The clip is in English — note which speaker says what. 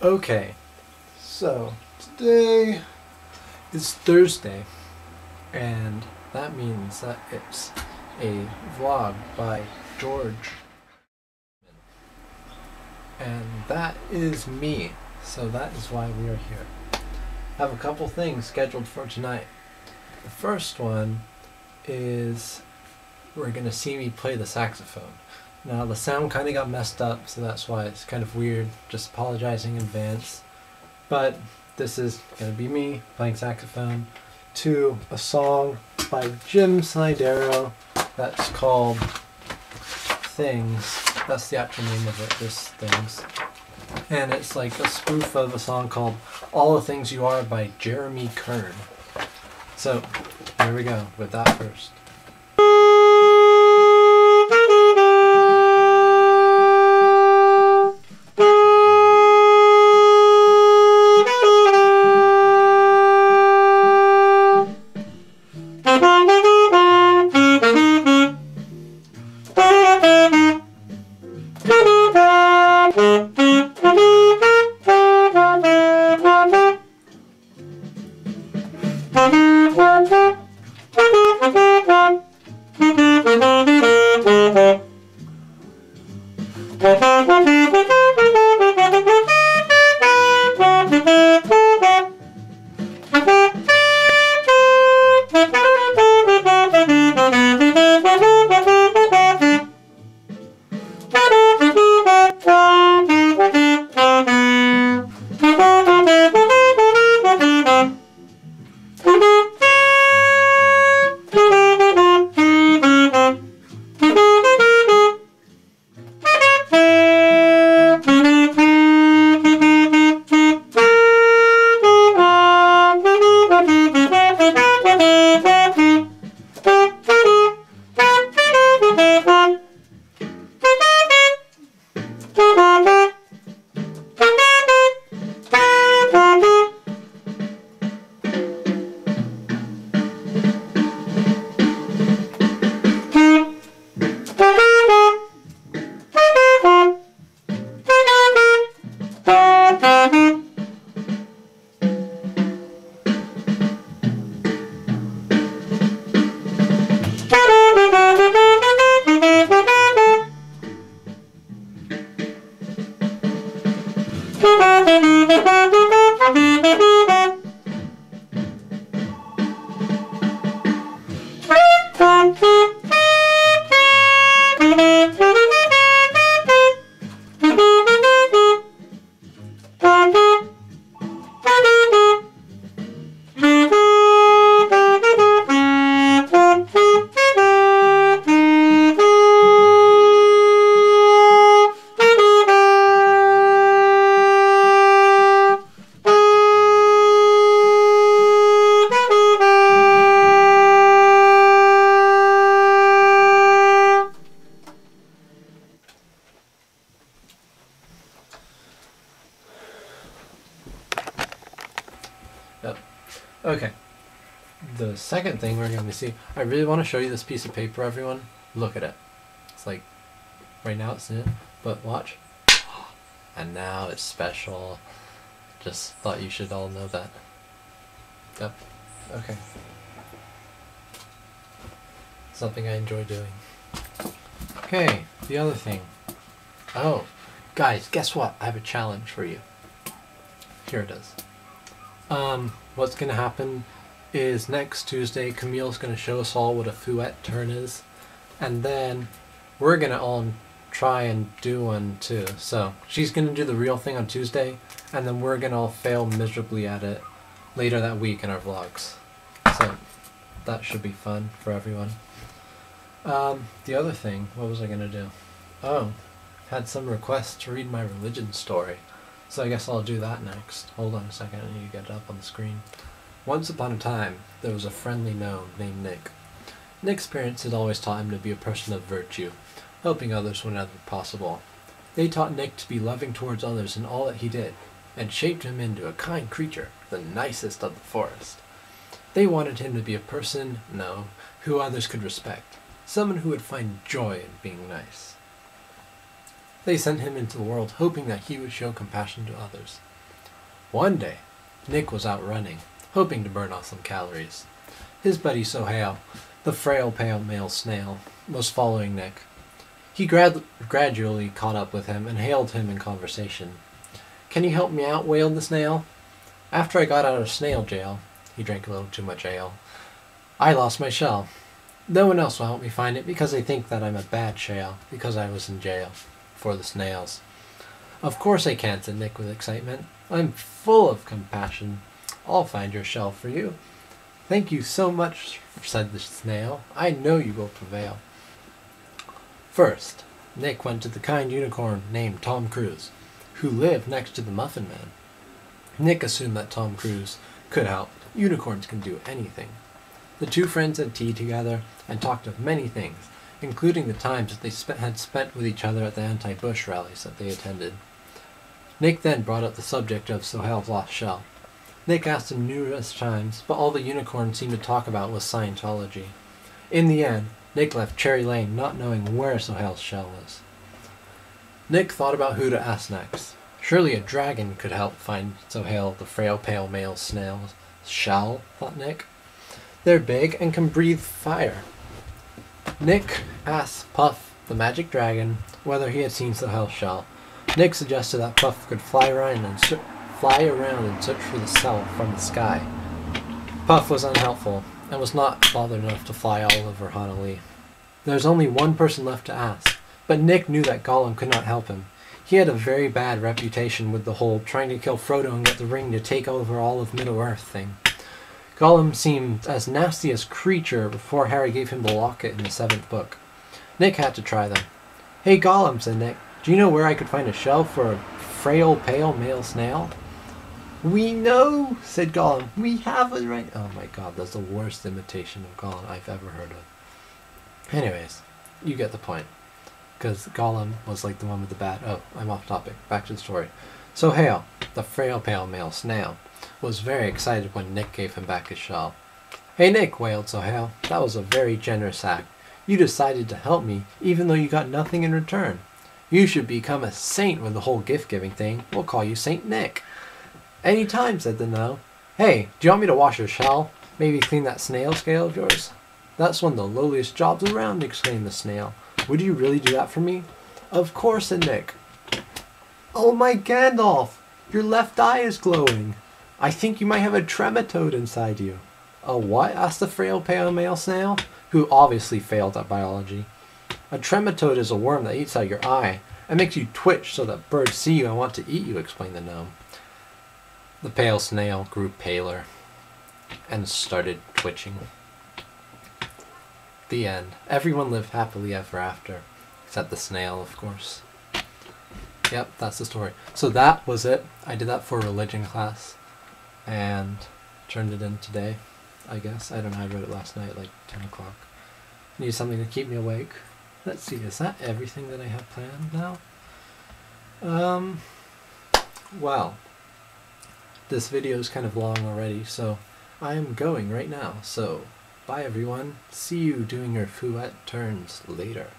Speaker 1: Okay, so today is Thursday, and that means that it's a vlog by George. And that is me, so that is why we are here. I have a couple things scheduled for tonight. The first one is we're going to see me play the saxophone. Now the sound kind of got messed up, so that's why it's kind of weird, just apologizing in advance. But this is going to be me playing saxophone to a song by Jim Snydero that's called Things. That's the actual name of it, just Things. And it's like a spoof of a song called All the Things You Are by Jeremy Kern. So, here we go with that first. Okay, the second thing we're going to see, I really want to show you this piece of paper, everyone. Look at it. It's like, right now it's in it, but watch. And now it's special. Just thought you should all know that. Yep, okay. Something I enjoy doing. Okay, the other thing. Oh, guys, guess what? I have a challenge for you. Here it is. What's going to happen is next Tuesday, Camille's going to show us all what a fouette turn is, and then we're going to all try and do one too. So she's going to do the real thing on Tuesday, and then we're going to all fail miserably at it later that week in our vlogs. So that should be fun for everyone. The other thing, what was I going to do? Oh, had some requests to read my religion story. So I guess I'll do that next. Hold on a second, I need to get it up on the screen. Once upon a time, there was a friendly gnome named Nick. Nick's parents had always taught him to be a person of virtue, helping others whenever possible. They taught Nick to be loving towards others in all that he did, and shaped him into a kind creature, the nicest of the forest. They wanted him to be a person, who others could respect, someone who would find joy in being nice. They sent him into the world hoping that he would show compassion to others. One day, Nick was out running, hoping to burn off some calories. His buddy Sohail, the frail pale male snail, was following Nick. He gradually caught up with him and hailed him in conversation. "Can you help me out?" wailed the snail. "After I got out of snail jail," he drank a little too much ale, "I lost my shell. No one else will help me find it because they think that I'm a bad shell because I was in jail for the snails." "Of course I can," said Nick with excitement. "I'm full of compassion. I'll find your shell for you." "Thank you so much," said the snail. "I know you will prevail." First, Nick went to the kind unicorn named Tom Cruise, who lived next to the Muffin Man. Nick assumed that Tom Cruise could help. Unicorns can do anything. The two friends had tea together and talked of many things, including the times that they had spent with each other at the anti-Bush rallies that they attended. Nick then brought up the subject of Sohail's lost shell. Nick asked him numerous times, but all the unicorn seemed to talk about was Scientology. In the end, Nick left Cherry Lane not knowing where Sohail's shell was. Nick thought about who to ask next. Surely a dragon could help find Sohail, the frail pale male snail's shell, thought Nick. They're big and can breathe fire. Nick asked Puff, the magic dragon, whether he had seen Sohail's shell. Nick suggested that Puff could fly around and search for the shell from the sky. Puff was unhelpful and was not bothered enough to fly all over Honolulu. There was only one person left to ask, but Nick knew that Gollum could not help him. He had a very bad reputation with the whole trying to kill Frodo and get the ring to take over all of Middle-earth thing. Gollum seemed as nasty as creature before Harry gave him the locket in the 7th book. Nick had to try them. "Hey Gollum," said Nick, "do you know where I could find a shell for a frail pale male snail?" "We know," said Gollum. "We have it right." Oh my god, that's the worst imitation of Gollum I've ever heard of. Anyways, you get the point. Because Gollum was like the one with the bat. Oh, I'm off topic. Back to the story. Sohail, the frail pale male snail, was very excited when Nick gave him back his shell. "Hey Nick," wailed Sohail, "that was a very generous act. You decided to help me even though you got nothing in return. You should become a saint with the whole gift-giving thing. We'll call you Saint Nick." "Any time," said the gnome. "Hey, do you want me to wash your shell? Maybe clean that snail scale of yours?" "That's one of the lowliest jobs around," exclaimed the snail. "Would you really do that for me?" "Of course," said Nick. "Oh my Gandalf! Your left eye is glowing. I think you might have a trematode inside you." "A what?" asked the frail pale male snail, who obviously failed at biology. "A trematode is a worm that eats out your eye and makes you twitch so that birds see you and want to eat you," explained the gnome. The pale snail grew paler and started twitching. The end. Everyone lived happily ever after, except the snail, of course. Yep, that's the story. So that was it. I did that for religion class and turned it in today, I guess. I don't know, I wrote it last night at like 10 o'clock. Need something to keep me awake. Let's see, is that everything that I have planned now? Well, this video is kind of long already, so I am going right now. So, bye everyone. See you doing your fouette turns later.